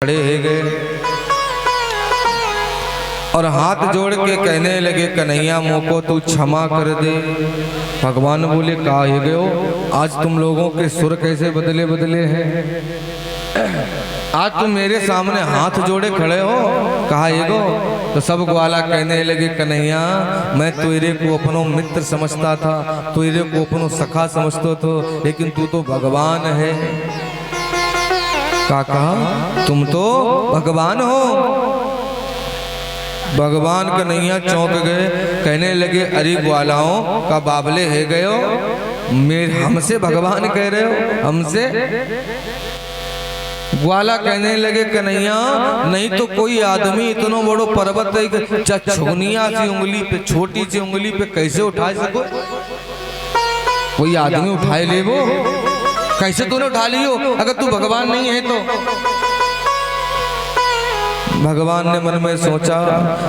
खड़े हो गए और हाथ जोड़ के कहने लगे, कन्हैया मोको तू क्षमा कर दे। भगवान बोले, कहा है गयो, आज तुम लोगों के सुर कैसे बदले बदले हैं। आज तुम मेरे सामने हाथ जोड़े खड़े हो, कहा है गो। तो सब ग्वाला कहने लगे, कन्हैया मैं तेरे को अपनो मित्र समझता था, तेरे को अपनो सखा समझता था, लेकिन तू तो भगवान है। काका तुम तो भगवान हो। भगवान कन्हैया चौंक गए, कहने लगे, अरे ग्वालाओं का बाबले है गयो, मेरे हमसे भगवान कह रहे हो, हमसे। ग्वाला कहने लगे, कन्हैया नहीं तो कोई आदमी इतना बड़ो पर्वत है, छुनिया सी उंगली पे, छोटी सी उंगली पे कैसे उठा सको। कोई आदमी उठाए ले वो, कैसे तूने उठा लियो अगर तू भगवान नहीं है तो। भगवान ने मन में सोचा,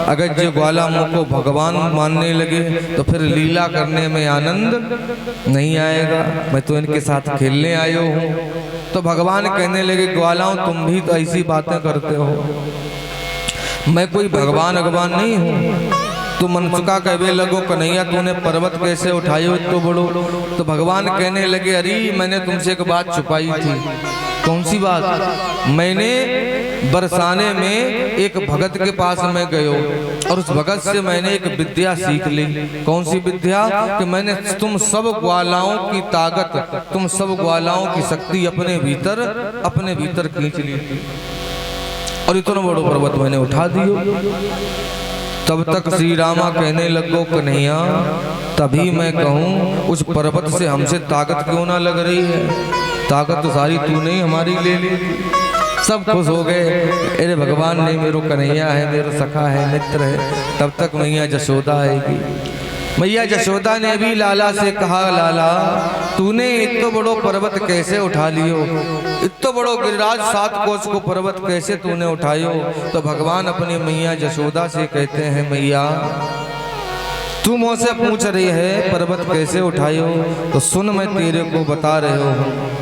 अगर जो ग्वाला मुझको भगवान मानने लगे तो फिर लीला करने में आनंद नहीं आएगा, मैं तो इनके साथ खेलने आयो हूँ। तो भगवान कहने लगे, ग्वालाओं तुम भी तो ऐसी बातें करते हो, मैं कोई भगवान भगवान नहीं हूँ। तो मनसुका कहने लगो, कन्हैया तूने पर्वत कैसे उठायो इतो बड़ो। तो भगवान कहने लगे, अरे मैंने तुमसे एक बात छुपाई थी। कौन सी बात? मैंने बरसाने में एक भगत के पास में गयो और उस भगत से मैंने एक विद्या सीख ली। कौन सी विद्या? कि मैंने तुम सब ग्वालाओं की ताकत, तुम सब ग्वालाओं की शक्ति अपने भीतर खींच ली और इतना बड़ो पर्वत मैंने उठा दियो। तब तक श्री रामा कहने लगो, कन्हैया तभी मैं कहूँ उस पर्वत से हमसे ताकत क्यों ना लग रही है, ताकत तो सारी तूने ही हमारी ले ली। सब खुश हो गए, अरे भगवान ने मेरो कन्हैया है, मेरा सखा है, मित्र है। तब तक मैया जशोदा आएगी। मैया जशोदा ने भी लाला से कहा, लाला तूने इतना बड़ो पर्वत कैसे उठा लियो, इतना बड़ो गिरिराज 7 कोस को पर्वत कैसे तूने उठायो। तो भगवान अपनी मैया जशोदा से कहते हैं, मैया तू मुझसे पूछ रही है पर्वत कैसे उठायो, तो सुन मैं तेरे को बता रहे हूँ।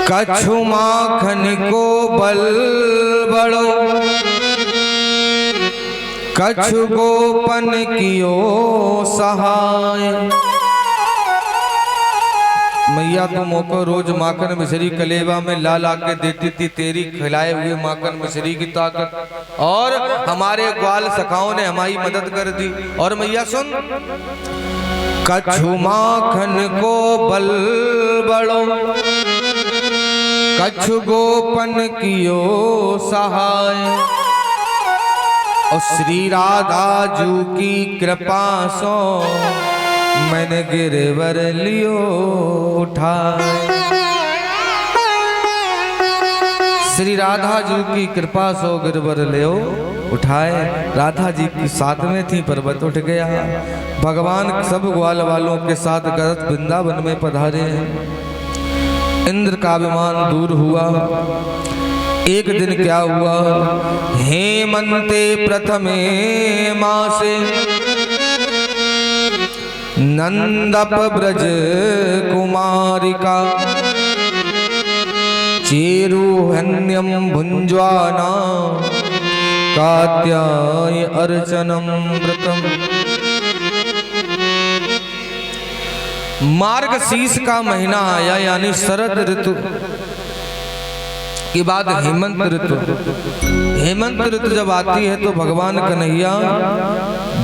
कछु माखन को बल बड़ो, कछु गोपन कियो सहाय। मैया तो मोको रोज माखन मिश्री कलेवा में ला ला के देती थी, तेरी खिलाए हुए माखन मिश्री की ताकत, और हमारे ग्वाल सखाओं ने हमारी मदद कर दी। और मैया सुन, कछु माखन को बल बड़ो, कछु गोपन कियो सहाय। और श्री राधा जू की कृपा सो मैंने गिरवर लियो उठाए। श्री राधा जी की कृपा सो गिरवर लियो उठाए। राधा जी की साथ में थी, पर्वत उठ गया। भगवान सब ग्वाल वालों के साथ गरज वृंदावन में पधारे। इंद्र का विमान दूर हुआ। एक दिन क्या हुआ, हेमंते प्रथमे मासे नंदप ब्रज कुमारिका चेरुहन्यम भुंज्वाना कात्याय अर्चनम व्रतम। मार्गशीर्ष का महीना आया, यानी शरद ऋतु के बाद हेमंत ऋतु। हेमंत ऋतु जब आती है तो भगवान कन्हैया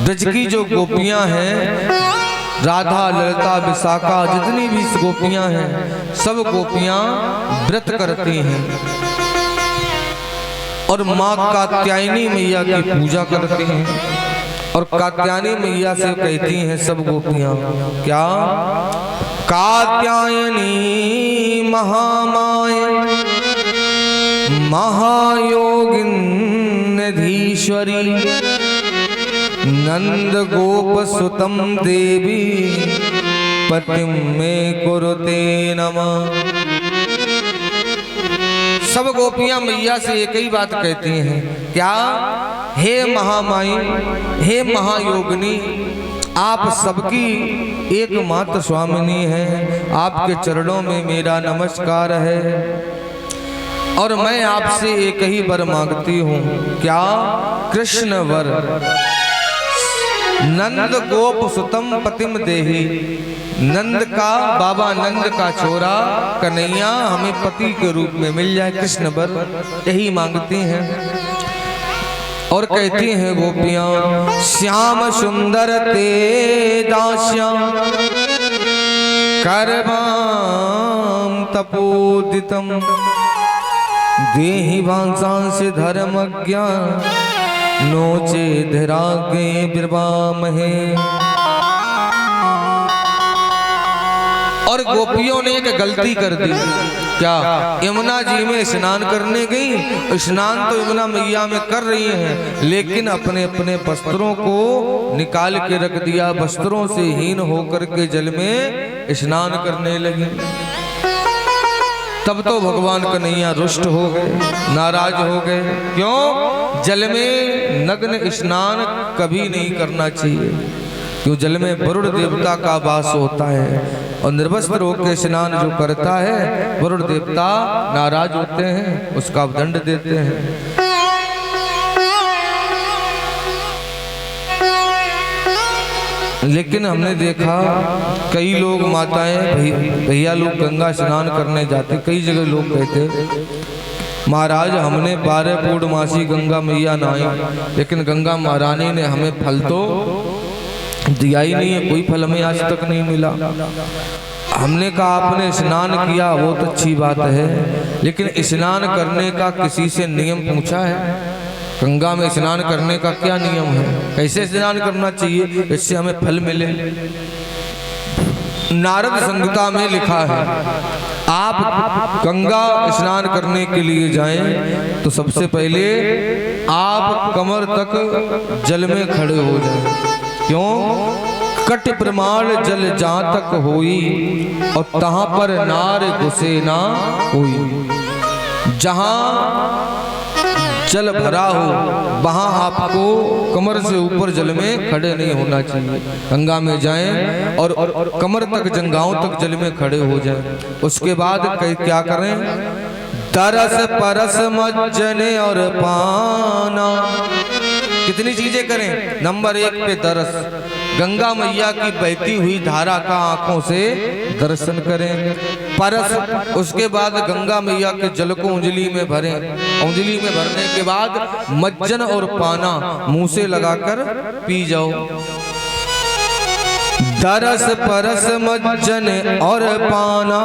ब्रज की जो गोपियां हैं, राधा ललिता विशाखा जितनी भी गोपियां हैं, सब गोपियां व्रत करती हैं और माँ कात्यायनी मैया की पूजा करती हैं। और कात्यायनी मैया से कहती हैं सब गोपियां, क्या? कात्यायनी महामाय महायोगिन निधीश्वरी नंद गोप सुतम देवी पतिम में कुरुते नमः। सब गोपियां मैया से एक ही बात कहती हैं, क्या? हे महामाई, हे महायोगिनी, आप सबकी एकमात्र स्वामिनी है, आपके चरणों में मेरा नमस्कार है। और मैं आपसे एक ही वर मांगती हूँ। क्या? कृष्ण वर। नंद गोप सुतम पतिम देही। नंद का, बाबा नंद का छोरा कन्हैया हमें पति के रूप में मिल जाए, कृष्ण वर, यही मांगती हैं। और कहती हैं गोपियां, श्याम सुंदर ते दास्याम करवाम तपोदितम देहि वांसांस धर्मज्ञा नोचे धरागे बिरवामहे। और गोपियों ने एक गलती कर दी। क्या? यमुना जी में स्नान करने गई। स्नान तो यमुना मैया में कर रही हैं, लेकिन अपने अपने वस्त्रों को निकाल के रख दिया। वस्त्रों से हीन होकर के जल में स्नान करने लगी। तब तो भगवान कन्हैया रुष्ट हो गए, नाराज हो गए। क्यों? जल में नग्न स्नान कभी नहीं करना चाहिए, क्यों? जल में वरुण देवता का वास होता है और निर्वस्त्र होकर स्नान जो करता है वरुण देवता नाराज होते हैं, उसका दंड देते हैं। लेकिन हमने देखा कई लोग, माताएं, भैया लोग गंगा स्नान करने जाते। कई जगह लोग कहते, महाराज हमने 12 पूर्णमासी गंगा मैया नहाई, लेकिन गंगा महारानी ने हमें फल तो दिया ही नहीं है, कोई फल हमें आज तक नहीं मिला। हमने कहा आपने स्नान किया वो तो अच्छी बात है, लेकिन स्नान करने का किसी से नियम पूछा है? गंगा में स्नान करने का क्या नियम है? कैसे स्नान करना चाहिए इससे हमें फल मिले? नारद संहिता में लिखा है, आप गंगा स्नान करने के लिए जाएं तो सबसे पहले आप कमर तक जल में खड़े हो जाएं। क्यों? कट प्रमाण जल जहां तक होई और तहां पर नार घुसे ना कोई। जहां जल भरा हो वहां आपको कमर से ऊपर जल में खड़े नहीं होना चाहिए। गंगा में जाएं और कमर तक, जंघाओं तक जल में खड़े हो जाएं। उसके बाद क्या करें? तरस परस मज्जने और पाना। कितनी चीजें करें? नंबर 1 पे दरस, गंगा मैया की बहती हुई धारा का आंखों से दर्शन करें। परस, उसके बाद गंगा मैया के जल को उंगली में भरें। उंगली में भरने के बाद मज्जन और पाना मुंह से लगाकर पी जाओ। दरस परस मज्जन और पाना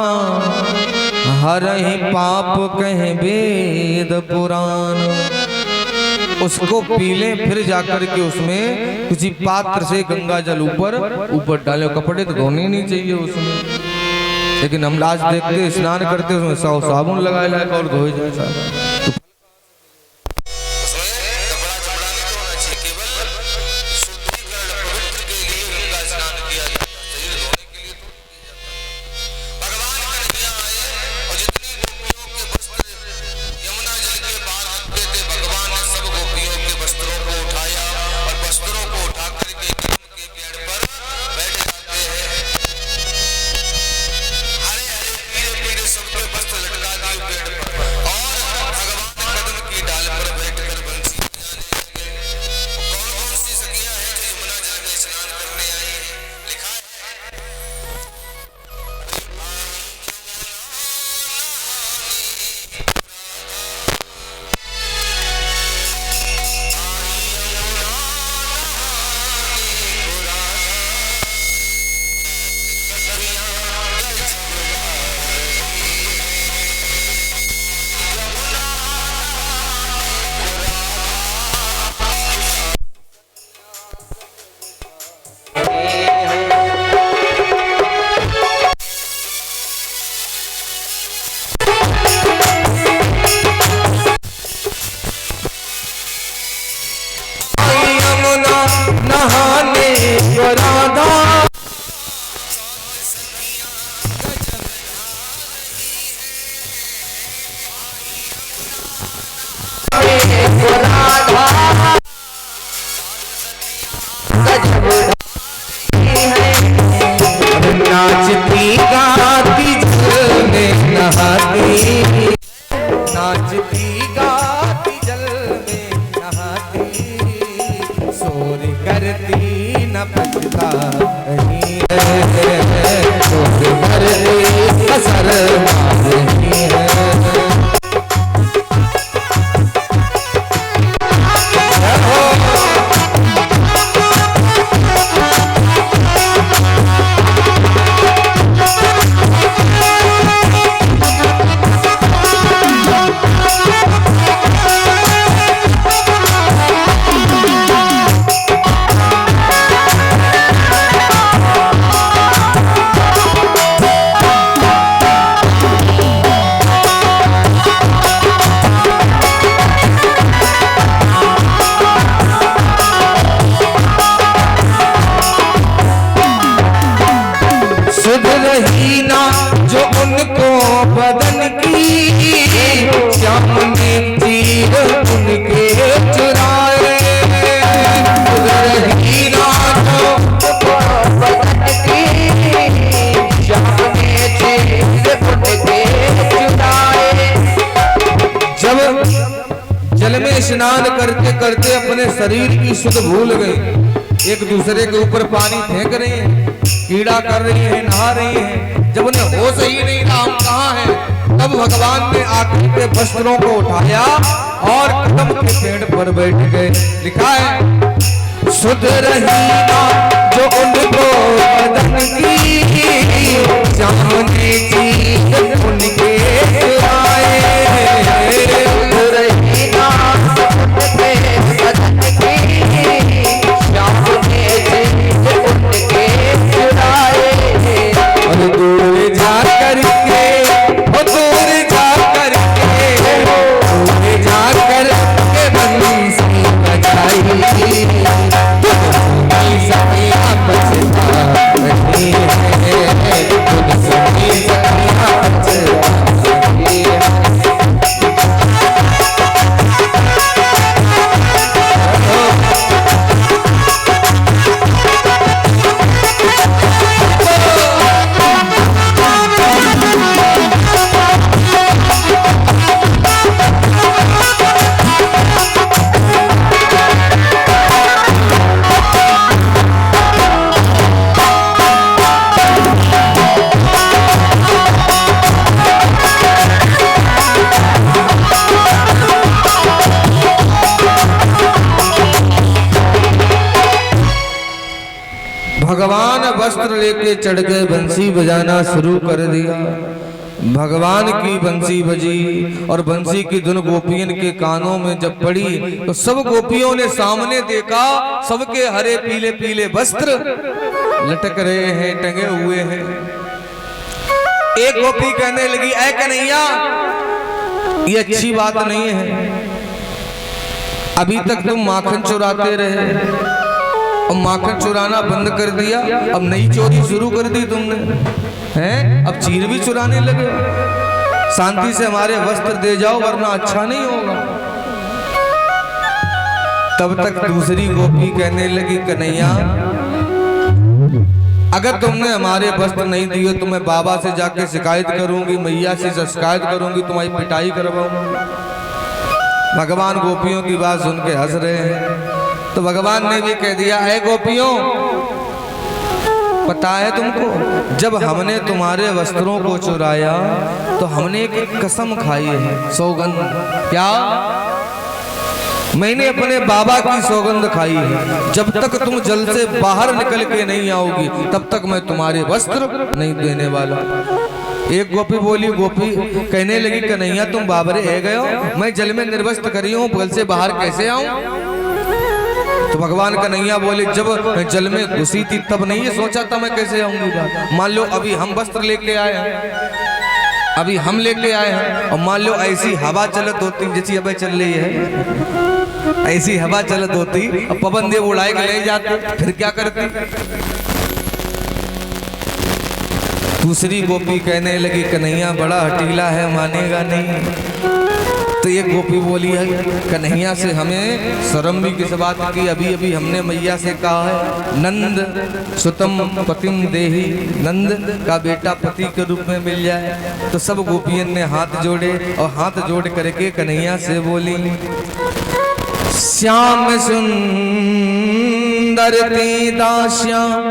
हरहि पाप कहे वेद पुराण। उसको पी लें, फिर जाकर के उसमें किसी पात्र से गंगा जल ऊपर डाले। कपड़े तो धोने नहीं चाहिए उसमें, लेकिन हम लास्ट देखते स्नान करते उसमें साबुन लगाए लायक और धोए जैसा। नाचती गाती जल में नहाती, शोर करती न बचता नहीं है, शोर करती असर नहीं है। सुध रही ना जो उनको बदन की, श्याम ने तीर उनके चुराए। सुध रही ना जो उनको बदन की, श्याम ने तीर उनके चुराए। जब जल में स्नान करते करते अपने शरीर की सुध भूल गई, एक दूसरे के ऊपर पानी फेंक रही है, कीड़ा कर रही है, नहा रही है, जब उन्हें होश ही नहीं रहा हम कहाँ हैं, तब भगवान ने आकर के वस्त्रों को उठाया और कदम के पेड़ पर बैठ गए। लिखा है सुध रही ना जो उनको बदन की, जाने चीज उनके आए। सुध रही ना उनके बदन की, जाने चीज उनके और दूर जा करके, वो दूर जा करके, दूर जा करके बंसी बजाई, सखिया बचता नहीं है, खुद सखिया बचता नहीं है। भगवान वस्त्र लेके चढ़ गए, बंसी बजाना शुरू कर दिया। भगवान की बंसी बजी और बंसी की धुन गोपियन के कानों में जब पड़ी तो सब गोपियों ने सामने देखा, सबके हरे पीले पीले वस्त्र लटक रहे हैं, टंगे हुए हैं। एक गोपी कहने लगी, ऐ कन्हैया ये अच्छी बात नहीं है, अभी तक तुम माखन चुराते रहे और माखन चुराना बंद कर दिया, अब नई चोरी शुरू कर दी तुमने, हैं? अब चीर भी चुराने लगे। शांति से हमारे वस्त्र दे जाओ वरना अच्छा नहीं होगा। तब तक दूसरी गोपी कहने लगी, कन्हैया अगर तुमने हमारे वस्त्र नहीं दिए तो मैं बाबा से जाके शिकायत करूंगी, मैया से शिकायत करूंगी, तुम्हारी पिटाई करवाऊंगी। भगवान गोपियों की बात सुन के हंस रहे हैं। तो भगवान ने भी कह दिया, है गोपियों पता है तुमको, जब हमने तुम्हारे वस्त्रों को चुराया तो हमने एक कसम खाई है, सौगंध। क्या? मैंने अपने बाबा की सौगंध खाई है, जब तक तुम जल से बाहर निकल के नहीं आओगी तब तक मैं तुम्हारे वस्त्र नहीं देने वाला। एक गोपी बोली, गोपी कहने लगी, कन्हैया तुम बाबरे है गए हो, मैं जल में निर्वस्त्र करी हूँ, जल से बाहर कैसे आऊं? तो भगवान कन्हैया बोले, जब मैं जल में घुसी थी तब नहीं ये सोचा था मैं कैसे आऊंगी बाहर। मान लो अभी हम वस्त्र लेके आए हैं, अभी हम लेके आए हैं, और मान लो ऐसी हवा चलत होती जैसी हवा चल रही है, ऐसी हवा चलत होती, अब पवन देव उड़ाए के ले जाते, फिर क्या करती? दूसरी गोपी कहने लगी, कन्हैया बड़ा हटीला है, मानेगा नहीं। तो ये गोपी बोली है कन्हैया से हमें शर्म भी किस बात की, अभी अभी हमने मैया से कहा है नंद सुतम पतिम देही, नंद का बेटा पति के रूप में मिल जाए। तो सब गोपियन ने हाथ जोड़े और हाथ जोड़ करके कन्हैया से बोली श्याम सुंदर ते दास्याम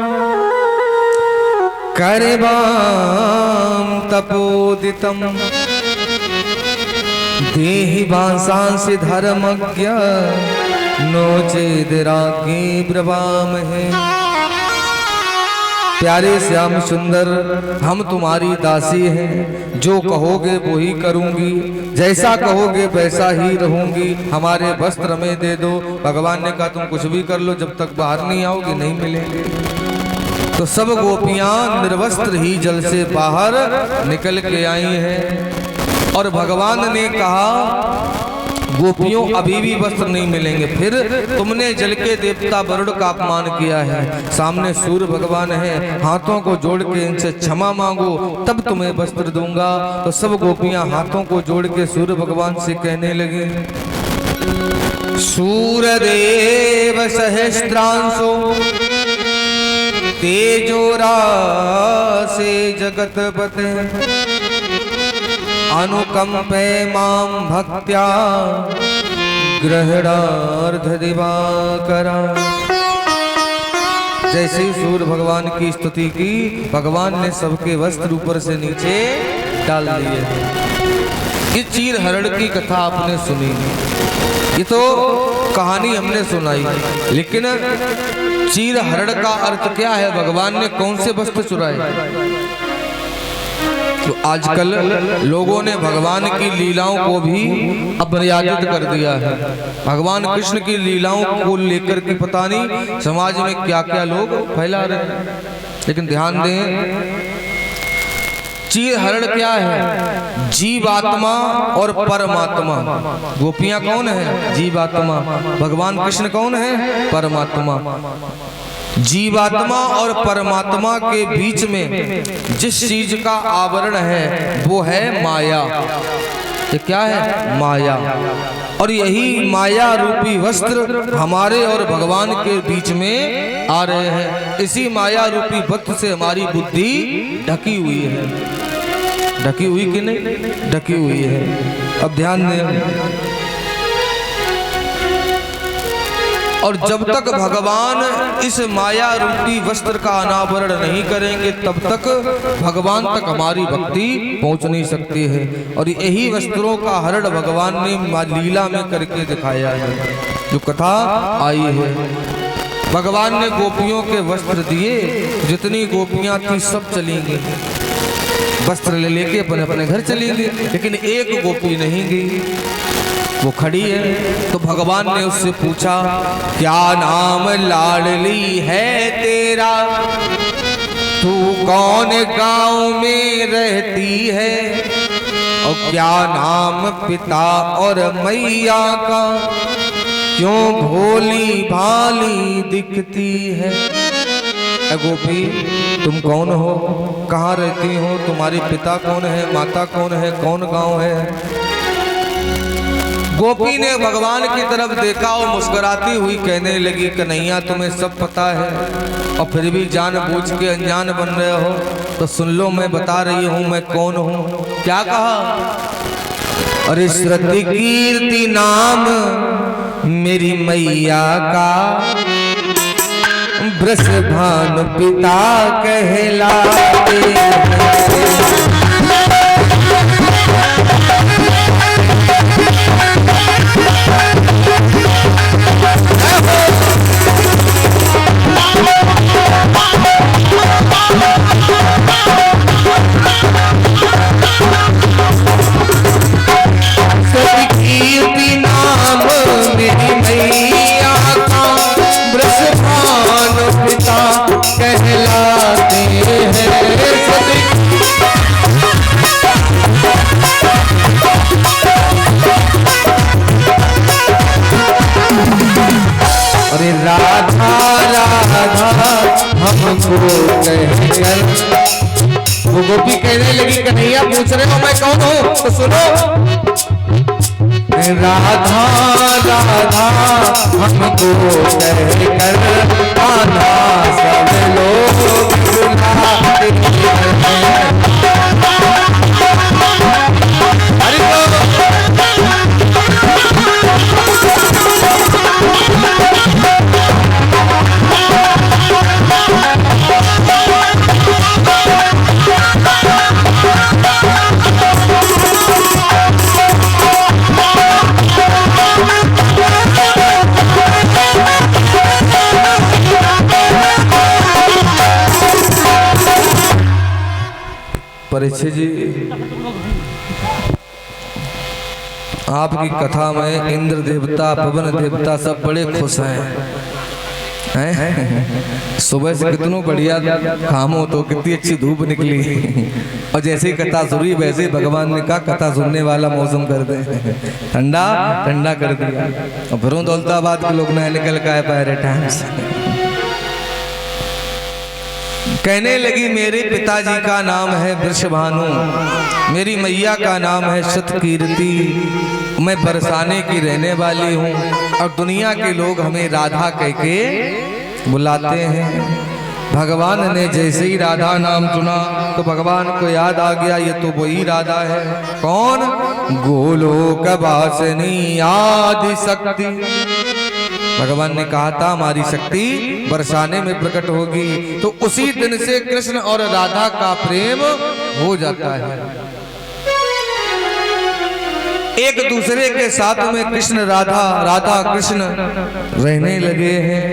करवाम तपोदितम देहि वांसांसि धर्मज्ञ नो चेद राज्ञी ब्रवामहे। प्यारे श्याम सुंदर हम तुम्हारी दासी हैं, जो कहोगे वो ही करूंगी, जैसा कहोगे वैसा ही रहूंगी, हमारे वस्त्र में दे दो। भगवान ने कहा तुम कुछ भी कर लो, जब तक बाहर नहीं आओगे नहीं मिलेंगे। तो सब गोपियां निर्वस्त्र ही जल से बाहर निकल के आई हैं और भगवान ने कहा गोपियों अभी भी वस्त्र नहीं मिलेंगे, फिर तुमने जल के देवता वरुण का अपमान किया है, सामने सूर्य भगवान है, हाथों को जोड़ के इनसे क्षमा मांगो तब तुम्हें वस्त्र दूंगा। तो सब गोपियां हाथों को जोड़ के सूर्य भगवान से कहने लगी सूर्यदेव सहस्त्रांशो तेजोरा से जगतपते अनुकंपे मां भक्त्या ग्रहणार्ध दिवाकरा। जैसे ही सूर्य भगवान की स्तुति की, भगवान ने सबके वस्त्र ऊपर से नीचे डाल दिए। इस चीर हरण की कथा आपने सुनी, ये तो कहानी हमने सुनाई, लेकिन चीर हरण का अर्थ क्या है? भगवान ने कौन से वस्त्र चुराए? तो आजकल लोगों ने भगवान की लीलाओं को भी अपमर्यादित कर दिया है। भगवान कृष्ण की लीलाओं को लेकर के पता नहीं समाज में क्या क्या लोग फैला रहे हैं। लेकिन ध्यान दें, चीर हरण क्या है? जीवात्मा और परमात्मा। गोपियां कौन है? जीवात्मा। भगवान कृष्ण कौन है? परमात्मा। जीवात्मा और परमात्मा के बीच में जिस चीज का आवरण है वो है माया। ये क्या है? माया। और यही माया रूपी वस्त्र हमारे और भगवान के बीच में आ रहे हैं। इसी माया रूपी वस्त्र से हमारी बुद्धि ढकी हुई है। ढकी हुई कि नहीं? ढकी हुई है। अब ध्यान दें, और जब तक भगवान इस माया रूपी वस्त्र का अनावरण नहीं करेंगे तब तक भगवान तक हमारी भक्ति पहुंच नहीं सकती है। और यही वस्त्रों का हरण भगवान ने लीला में करके दिखाया है, जो कथा आई है। भगवान ने गोपियों के वस्त्र दिए, जितनी गोपियां थी सब चली गई, वस्त्र ले लेके अपने अपने घर चली गई, लेकिन एक गोपी नहीं गई, वो खड़ी है। तो भगवान ने उससे पूछा क्या नाम लाडली है तेरा, तू कौन गांव में रहती है, और क्या नाम पिता और मैया का, क्यों भोली भाली दिखती है। गोपी तुम कौन हो, कहाँ रहती हो, तुम्हारे पिता कौन है, माता कौन है, कौन गांव है? गोपी ने भगवान की तरफ देखा और मुस्कुराती हुई कहने लगी कन्हैया तुम्हें सब पता है और फिर भी जानबूझ के अनजान बन रहे हो, तो सुन लो मैं बता रही हूँ मैं कौन हूँ। क्या कहा? अरे श्रुति कीर्ति नाम मेरी मैया का, वृषभानु पिता कहलाते वो गोपी कहने लगी कन्हैया पूछ रहे हो मैं कौन हूँ, तो सुनो राधा राधा हमको कहकर आना सब लोग बुलाते हैं। परीक्षित जी, आपकी कथा में इंद्र देवता पवन देवता सब बड़े खुश हैं। सुबह से कितनों बढ़िया काम हो तो कितनी अच्छी धूप निकली और जैसे ही कथा सुनी वैसे ही भगवान ने कहा कथा सुनने वाला मौसम कर दे, ठंडा ठंडा कर दिया। और फिर दौलताबाद के लोग ना निकल के आए पहले टाइम से। कहने लगी मेरे पिताजी का नाम है वृषभानु, मेरी मैया का नाम है शतकीर्ति, मैं बरसाने की रहने वाली हूँ और दुनिया के लोग हमें राधा कह के बुलाते हैं। भगवान ने जैसे ही राधा नाम सुना तो भगवान को याद आ गया ये तो वही राधा है। कौन? गोलोक वासिनी आदि शक्ति। भगवान ने कहा था हमारी शक्ति बरसाने में प्रकट होगी, तो उसी दिन से कृष्ण और राधा का प्रेम हो जाता है। एक दूसरे के साथ में कृष्ण राधा राधा कृष्ण रहने लगे हैं।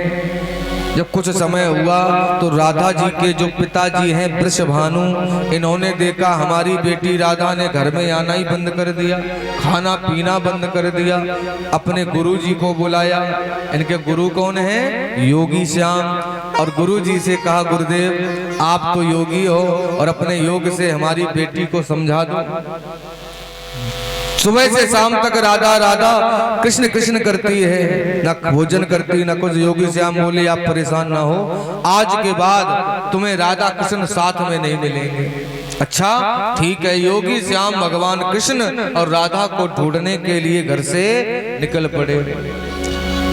जब कुछ समय हुआ तो राधा जी के जो पिताजी हैं वृषभानु, इन्होंने देखा हमारी बेटी राधा ने घर में आना ही बंद कर दिया, खाना पीना बंद कर दिया। अपने गुरु जी को बुलाया। इनके गुरु कौन है? योगी श्याम। और गुरु जी से कहा गुरुदेव आप तो योगी हो और अपने योग से हमारी बेटी को समझा दो। सुबह से शाम तक राधा राधा कृष्ण कृष्ण करती है, न भोजन करती न कुछ। योगी श्याम बोले आप परेशान ना हो, आज के बाद तुम्हें राधा कृष्ण साथ में नहीं मिलेंगे। अच्छा ठीक है। योगी श्याम भगवान कृष्ण और राधा को ढूंढने के लिए घर से निकल पड़े।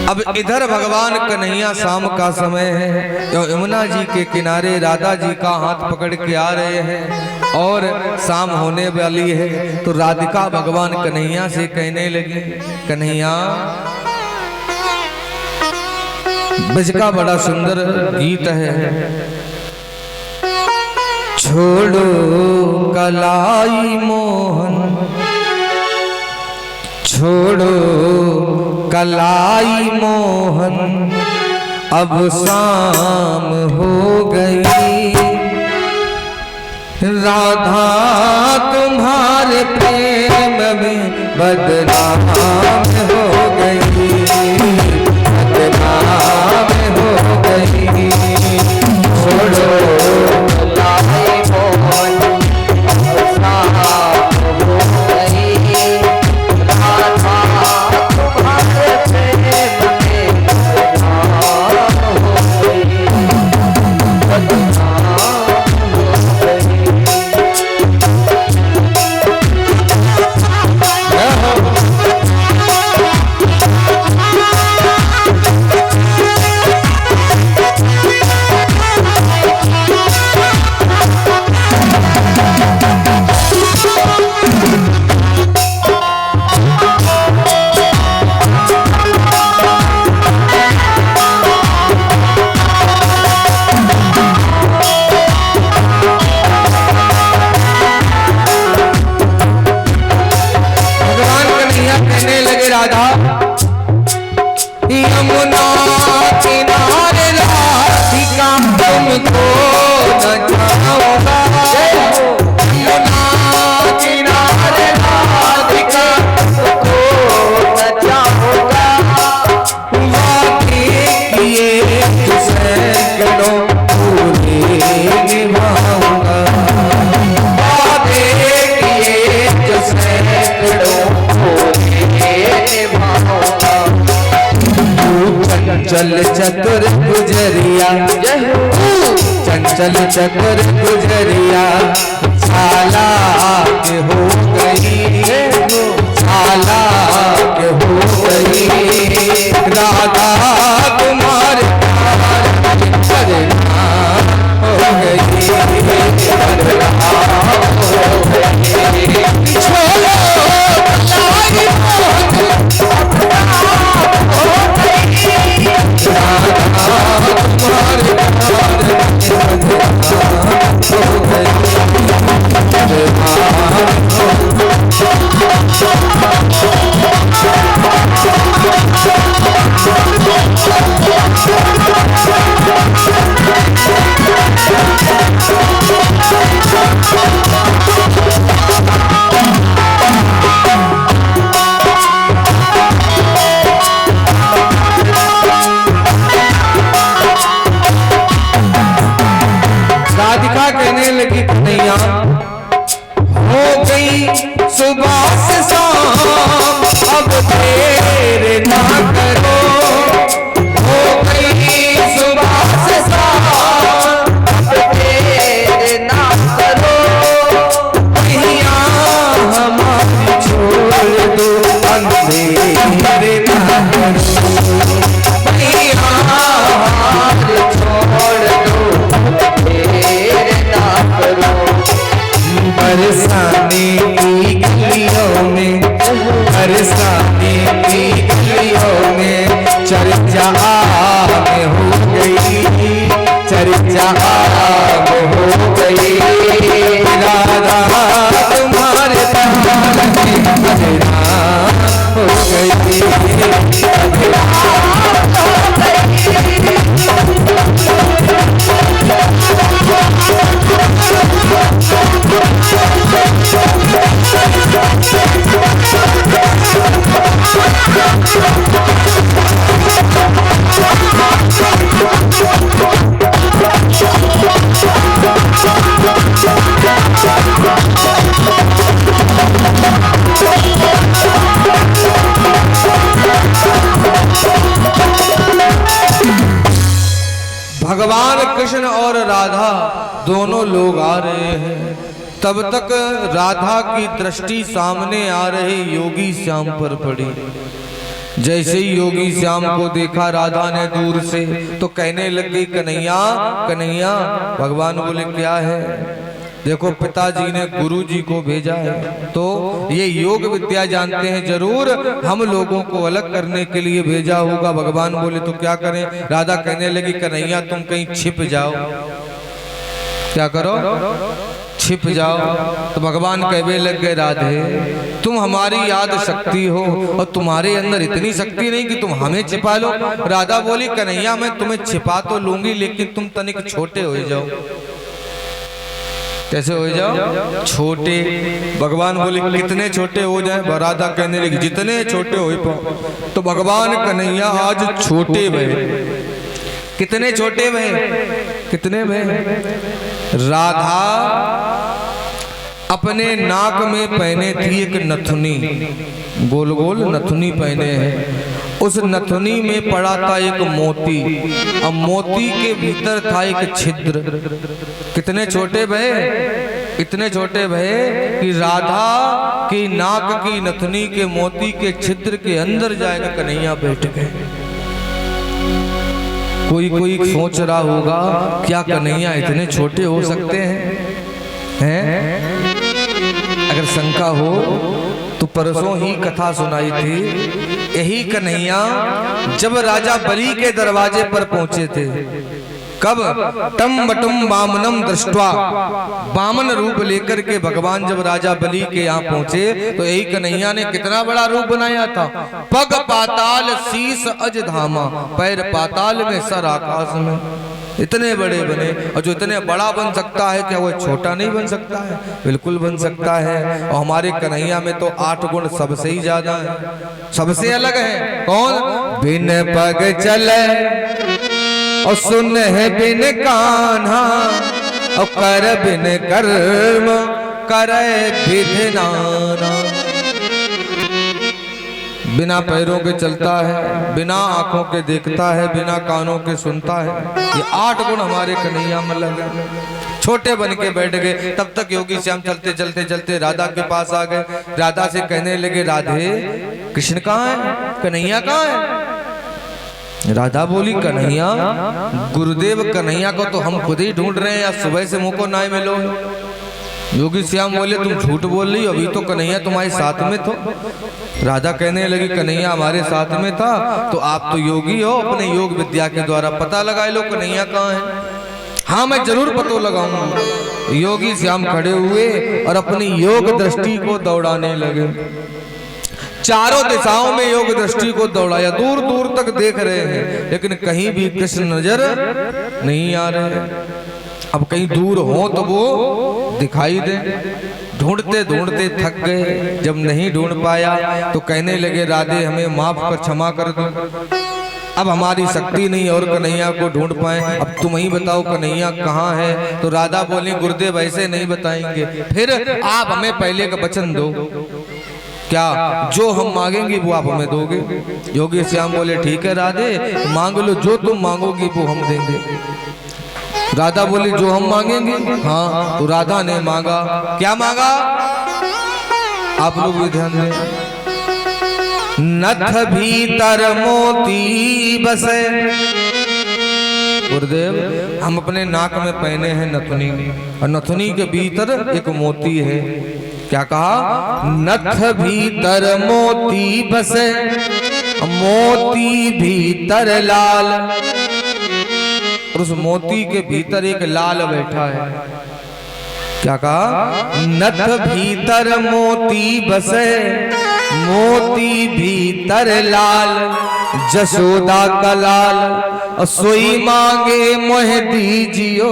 अब इधर भगवान कन्हैया शाम का समय है, यमुना जी के किनारे राधा जी का हाथ पकड़ के आ रहे हैं और शाम होने वाली है। तो राधिका भगवान कन्हैया से कहने लगी कन्हैया, ब्रज का बड़ा सुंदर गीत है, छोड़ो कलाई मोहन, छोड़ो कलाई मोहन, अब शाम हो गई, राधा तुम्हारे प्रेम में बदनाम हो गई, बदनाम हो गई। छोड़ो कलाई मोहन, अब शाम हो गई, राधा तुम्हारे प्रेम में बदनाम हो गई, बदनाम हो गई। यमुना किनारे राधिका तुमको न जाऊंगा, यमुना किनारे राधिका तुमको न जाऊंगा, वादे किए सैकड़ों पूरे निभाऊंगा, वादे किए सैकड़ों पूरे निभाऊंगा। चंचल चतुर गुजरिया, चंचल चतुर गुजरिया, चालाक हो गई, चालाक से ना करो, मैया हाथ छोड़ दो देर ना करो। बरसाने की गलियों में, बरसाने की गलियों में चर्चा आम हो गई, चर्चा आम हो गई। राधा तुम्हारे प्यार में अधेरा हो गई, अधेरा हो गई। भगवान कृष्ण और राधा दोनों लोग आ रहे हैं। तब तक राधा की दृष्टि सामने आ रहे योगी श्याम पर पड़ी। जैसे ही योगी श्याम को देखा राधा ने दूर से, तो कहने लगी कन्हैया कन्हैया। भगवान बोले क्या है? देखो पिताजी ने गुरु जी को भेजा है, तो ये योग विद्या जानते हैं, जरूर हम लोगों को अलग करने के लिए भेजा होगा। भगवान बोले तो क्या करें? राधा कहने लगी कन्हैया तुम कहीं छिप जाओ। क्या करो? छिप जाओ। तो भगवान कहने लग गए राधे तुम हमारी याद शक्ति हो और तुम्हारे अंदर इतनी शक्ति नहीं कि तुम हमें छिपा लो। राधा बोली कन्हैया मैं तुम्हें छिपा तो लूंगी, लेकिन तुम तनिक छोटे हो जाओ। कैसे हो जाओ? छोटे। भगवान बोले कितने छोटे हो जाए? राधा कहने लगी जितने छोटे हो पाओ। तो भगवान कन्हैया आज छोटे भये। कितने छोटे भये? कितने भये? राधा अपने नाक में पहने थी एक नथुनी, गोल गोल नथुनी पहने हैं। उस नथुनी में पड़ा था एक मोती, अब मोती के भीतर था एक छिद्र। कितने छोटे भये? इतने छोटे भये कि राधा की नाक की नथुनी के मोती के छिद्र के अंदर जाकर कन्हैया बैठ गए। कोई कोई सोच रहा होगा क्या कन्हैया इतने छोटे हो सकते हैं? अगर शंका हो तो परसों ही कथा सुनाई थी। यही कन्हैया जब राजा बलि के दरवाजे पर पहुंचे थे, कब टम बटुम वामनम दृष्टवा, वामन रूप लेकर के भगवान जब राजा बलि के यहाँ पहुंचे, तो यही कन्हैया ने कितना बड़ा रूप बनाया था। पग पाताल शीस अज धामा, पैर पाताल में सर आकाश में। इतने बड़े बने, और जो इतने बड़ा बन सकता है क्या वो छोटा नहीं बन सकता है? बिल्कुल बन सकता है। और हमारे कन्हैया में तो 8 गुण सबसे ही ज्यादा है, सबसे अलग है। कौन? बिन पग चले और सुन है बिन कान्हा, और कर बिन कर्म करे विधि नाना। बिना पैरों के चलता है, बिना आंखों के देखता है, बिना कानों के सुनता है। ये 8 गुण हमारे कन्हैया में लगे। छोटे बन के बैठ गए। तब तक योगी श्याम चलते चलते चलते राधा के पास आ गए। राधा से कहने लगे राधे कृष्ण कहाँ है? कन्हैया कहाँ है? राधा बोली कन्हैया, गुरुदेव कन्हैया को तो हम खुद ही ढूंढ रहे हैं, या सुबह से मुझको ना मिलो। योगी श्याम बोले तुम झूठ बोल रही हो, अभी तो कन्हैया तुम्हारे साथ में तो। राधा कहने लगी कन्हैया हमारे साथ में था, तो आप तो योगी हो, अपने योग विद्या के द्वारा पता लगाए लो कन्हैया कहाँ है। हाँ मैं जरूर पता लगाऊंगा। योगी श्याम खड़े हुए और अपनी योग दृष्टि को दौड़ाने लगे। चारों दिशाओं में योग दृष्टि को दौड़ाया, दूर दूर तक देख रहे हैं, लेकिन कहीं भी कृष्ण नजर नहीं आ रहे। अब कहीं दूर हो तो वो दिखाई दे। ढूंढते ढूंढते थक गए। जब नहीं ढूंढ पाया तो कहने लगे राधे हमें माफ कर, क्षमा कर दो, अब हमारी शक्ति नहीं और कन्हैया को ढूंढ पाए, अब तुम ही बताओ कन्हैया कहाँ है। तो राधा बोली गुरुदेव ऐसे नहीं बताएंगे, फिर आप हमें पहले का वचन दो, क्या जो हम मांगेंगे वो आप हमें दोगे। योगी श्याम बोले ठीक है राधे मांग लो, जो तुम मांगोगी वो हम देंगे। राधा बोली जो हम मांगेंगे। हाँ, तो राधा ने मांगा, क्या मांगा आप लोग भी ध्यान दें। नथ भीतर मोती बसे। गुरुदेव, हम अपने नाक में पहने हैं नथुनी, और नथुनी के भीतर एक मोती है। क्या कहा? नथ भीतर मोती बसे, मोती भीतर लाल। और उस मोती के भीतर एक लाल बैठा है। क्या कहा? नथ भीतर मोती बसे, मोती भीतर लाल। जशोदा का लाल सोई मांगे मोह दीजियो,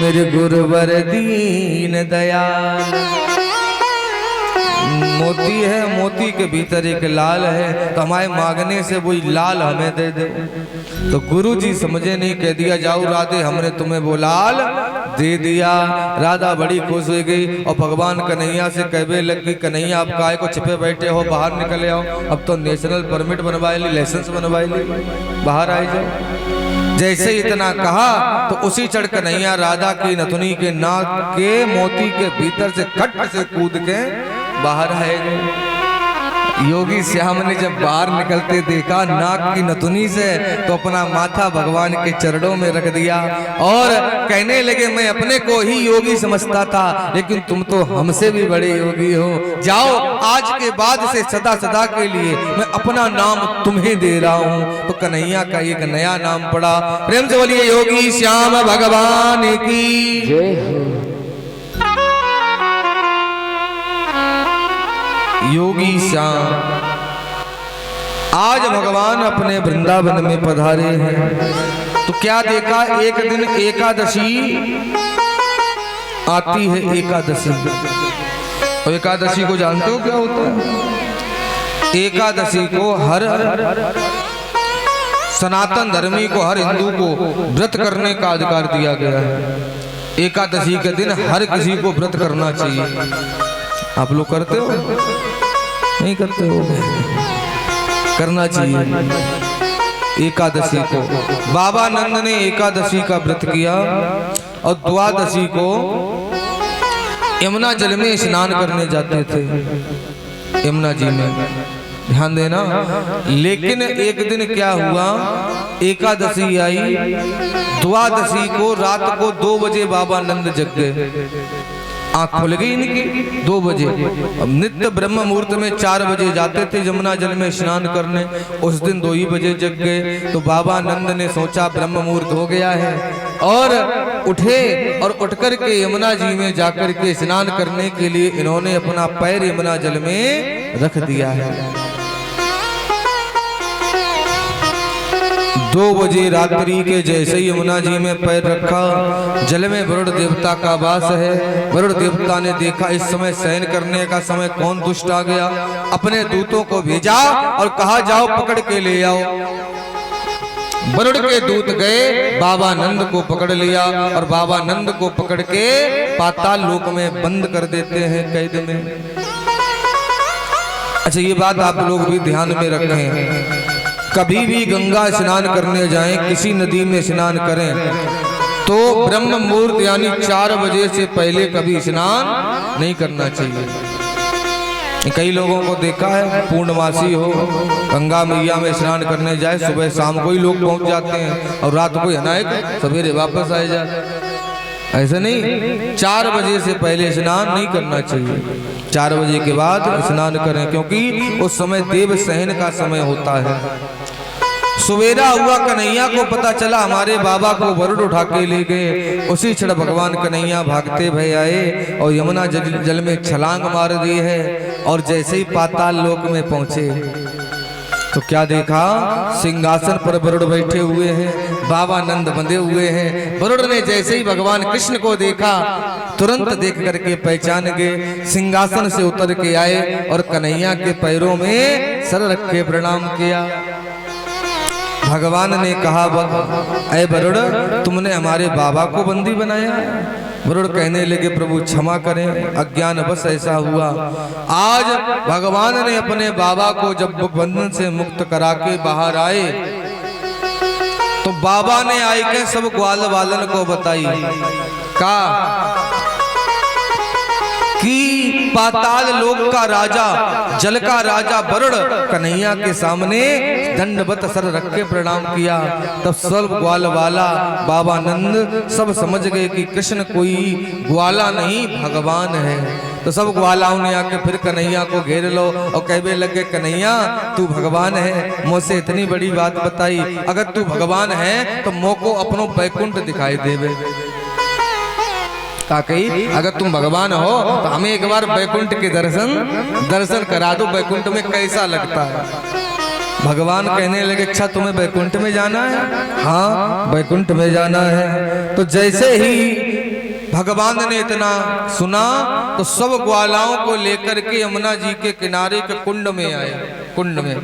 मेरे गुरुवर दीन दयाल। मोती है, मोती के भीतर एक लाल है, तो हमारे मांगने से वही लाल हमें दे दो। तो गुरु जी समझे नहीं, कह दिया जाओ राधे, हमने तुम्हें वो लाल दे दिया। राधा बड़ी खुश हो गई और भगवान कन्हैया से कहने लगी, कन्हैया आप काहे को छिपे बैठे हो, बाहर निकले आओ। अब तो नेशनल परमिट बनवाए ली, लाइसेंस बनवाए ली, बाहर आई जाओ। जैसे इतना कहा तो उसी चढ़ कन्हैया राधा की नथुनी के नाक के मोती के भीतर से खट से कूद के बाहर आए। योगी श्याम ने जब बाहर निकलते देखा नाक की नथुनी से, तो अपना माथा भगवान के चरणों में रख दिया और कहने लगे, मैं अपने को ही योगी समझता था, लेकिन तुम तो हमसे भी बड़े योगी हो। जाओ, आज के बाद से सदा सदा के लिए मैं अपना नाम तुम्हें दे रहा हूँ। तो कन्हैया का एक नया नाम पड़ा। प्रेम से बोलिए योगी श्याम भगवान की जय हो। योगी श्याम आज भगवान अपने वृंदावन में पधारे हैं। तो क्या देखा? एक दिन एकादशी आती है, एकादशी। और एकादशी को जानते हो क्या होता है? एकादशी को हर सनातन धर्मी को, हर हिंदू को व्रत करने का अधिकार दिया गया है। एकादशी के दिन हर किसी को व्रत करना चाहिए। आप लोग करते हो? नहीं करते हो? करना चाहिए। एकादशी को बाबा नंद ने एकादशी का व्रत किया और द्वादशी को यमुना जल में स्नान करने जाते थे, यमुना जी में, ध्यान देना। लेकिन एक दिन क्या हुआ, एकादशी आई, द्वादशी को रात को 2 बजे बाबा नंद जग गए। आँख खुल गई इनकी 2 बजे। अब नित्य ब्रह्म मुहूर्त में 4 बजे जाते थे यमुना जल में स्नान करने, उस दिन 2 ही बजे जग गए। तो बाबा नंद ने सोचा ब्रह्म मुहूर्त हो गया है, और उठे और उठकर के यमुना जी में जाकर के स्नान करने के लिए इन्होंने अपना पैर यमुना जल में रख दिया है। 2 बजे रात्रि के जैसे ही यमुना जी में पैर रखा, जल में वरुण देवता का वास है। वरुण देवता ने देखा इस समय शयन करने का समय, कौन दुष्ट आ गया। अपने दूतों को भेजा और कहा जाओ पकड़ के ले आओ। वरुण के दूत गए, बाबा नंद को पकड़ लिया और बाबा नंद को पकड़ के पाताल लोक में बंद कर देते हैं, कैद में। अच्छा, ये बात आप लोग भी ध्यान में रखें, कभी भी गंगा स्नान करने जाएं, किसी नदी में स्नान करें, तो ब्रह्म मुहूर्त यानी 4 बजे से पहले कभी स्नान नहीं करना चाहिए। कई लोगों को देखा है, पूर्णमासी हो, गंगा मैया में स्नान करने जाए, सुबह शाम को ही लोग पहुंच जाते हैं और रात को अनायक सवेरे वापस आए जाते। ऐसा नहीं, 4 बजे से पहले स्नान नहीं करना चाहिए। 4 बजे के बाद स्नान करें, क्योंकि उस समय देव सहन का समय होता है। सवेरा हुआ, कन्हैया को पता चला हमारे बाबा को वरुण उठा के ले गए। उसी क्षण भगवान कन्हैया भागते भय आए और यमुना जल में छलांग मार दी है। और जैसे ही पाताल लोक में पहुंचे तो क्या देखा, सिंहासन पर वरुण बैठे हुए हैं, बाबा नंद बंधे हुए हैं। वरुण ने जैसे ही भगवान कृष्ण को देखा, तुरंत देख करके पहचान गए, सिंहासन से उतर के आए और कन्हैया के पैरों में सर रख के प्रणाम किया। भगवान ने कहा, ऐ वरुण, तुमने हमारे बाबा को बंदी बनाया। वरुण कहने लगे, प्रभु क्षमा करें, अज्ञानवश ऐसा हुआ। आज भगवान ने अपने बाबा को जब बंधन से मुक्त करा के बाहर आए, तो बाबा ने आई के सब ग्वाल वालन को बताई का कि पाताल लोक का राजा, जल का राजा वरुण कन्हैया के सामने दंडवत सर रख के प्रणाम किया। तब सब ग्वाल वाला बाबा नंद सब समझ गए कि कृष्ण कोई ग्वाला नहीं भगवान है। तो सब ग्वालाओं ने आके फिर कन्हैया को घेर लो और कहने लगे, कन्हैया तू भगवान है, मुझसे इतनी बड़ी बात बताई, अगर तू भगवान है तो मोको अपनो बैकुंठ दिखाई देवे। कही अगर तुम भगवान हो तो हमें एक बार बैकुंठ के दर्शन करा दो, बैकुंठ में कैसा लगता है। भगवान कहने लगे, अच्छा तुम्हें बैकुंठ में जाना है? हाँ बैकुंठ में जाना है। तो जैसे ही भगवान ने इतना सुना तो सब ग्वालाओं को लेकर के यमुना जी के किनारे के कुंड में आए, कुंड में।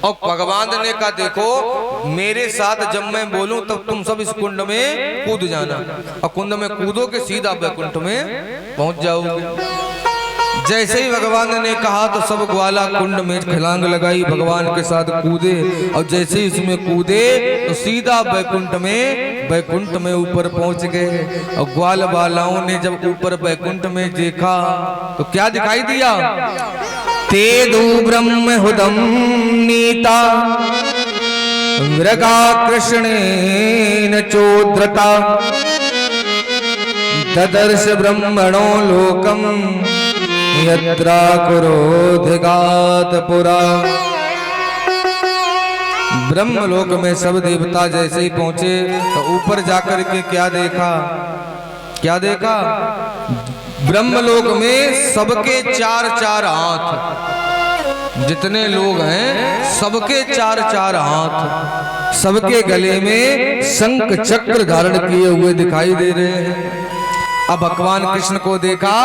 और भगवान ने कहा, देखो मेरे साथ जब मैं बोलूं तब तुम सब इस कुंड में कूद जाना, और कुंड में कूदो के सीधा बैकुंठ में पहुंच जाओगे। जैसे ही भगवान ने कहा तो सब ग्वाला कुंड में छलांग लगाई, भगवान के साथ कूदे, और जैसे ही इसमें कूदे तो सीधा बैकुंठ में ऊपर पहुंच गए। और ग्वाल बालाओं ने जब ऊपर बैकुंठ में देखा तो क्या दिखाई दिया? तेदु ब्रह्म हुदम नीता मृगा कृष्णेन चोद्रता ददर्श ब्रह्मणो लोकम यत्रा क्रोधगात पुरा। ब्रह्मलोक में सब देवता जैसे ही पहुंचे तो ऊपर जाकर के क्या देखा? ब्रह्मलोक में सबके चार चार हाथ, जितने लोग हैं सबके चार चार हाथ, सबके गले में शंख चक्र धारण किए हुए दिखाई दे रहे हैं। अब भगवान कृष्ण को देखा,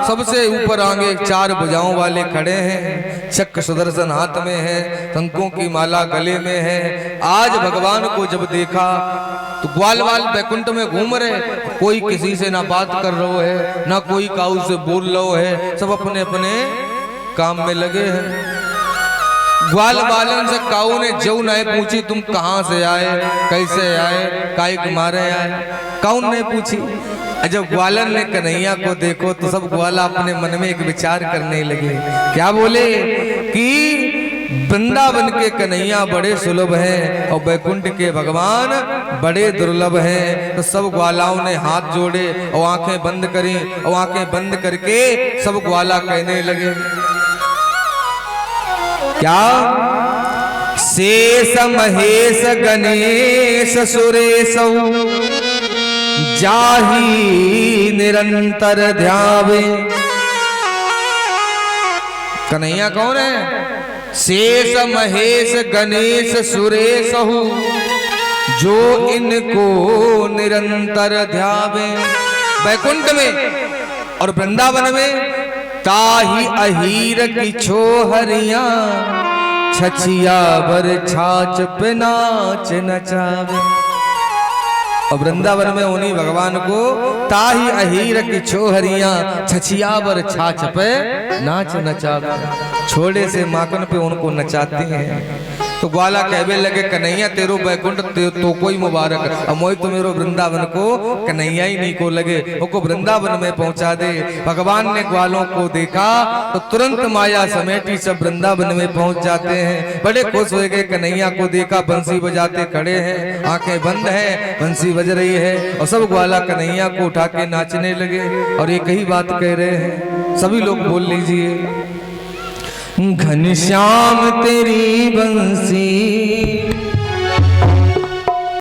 सबसे ऊपर आगे चार भुजाओं वाले खड़े हैं, चक्र सुदर्शन हाथ में है, शंखों की माला गले में है। आज भगवान को जब देखा तो ग्वाल बैकुंठ में घूम रहे, कोई किसी से ना बात कर रहा है, ना कोई काऊ से बोल रहा है, सब अपने अपने काम में लगे हैं। ग्वाल बालन से काऊ ने जो नहीं पूछी, तुम कहाँ से आए, कैसे आए, काहे के मारे आए, काऊ ने पूछी। जब ग्वालन ने कन्हैया को देखो तो सब ग्वाला अपने मन में एक विचार करने लगे। क्या बोले कि वृंदावन के कन्हैया बड़े सुलभ हैं और बैकुंठ के भगवान बड़े दुर्लभ हैं। तो सब ग्वालाओं ने हाथ जोड़े और आंखें बंद करी, और आंखें बंद करके सब ग्वाला कहने लगे, क्या? शेष महेश गणेश सुरेश जाही निरंतर ध्यावे। कन्हैया कौन है? शेष महेश गणेश सुरेश जो इनको निरंतर ध्यावे। बैकुंठ में और वृंदावन में ताही अहीर की छोहरिया छछिया बर छाछ पे नाच नचावे। और वृंदावन में उन्हीं भगवान को ताही अहीर की छोहरिया छछिया बर छाछ पे नाच नचावे। छोड़े से माखन पे उनको नचाते हैं। तो ग्वाला कहने लगे, कन्हैया तेरो बैकुंठ तो कोई मुबारक, और मोई तो मेरो वृंदावन को कन्हैया ही नहीं को लगे, उसको वृंदावन में पहुंचा दे। भगवान ने ग्वालों को देखा तो तुरंत माया समेटी सब वृंदावन में पहुंच जाते हैं। बड़े खुश हो गए, कन्हैया को देखा, बंसी बजाते खड़े हैं, आंखें बंद है, बंसी बज रही है, और सब ग्वाला कन्हैया को उठा के नाचने लगे और एक ही बात कह रहे हैं। सभी लोग बोल लीजिए, घनश्याम तेरी बंसी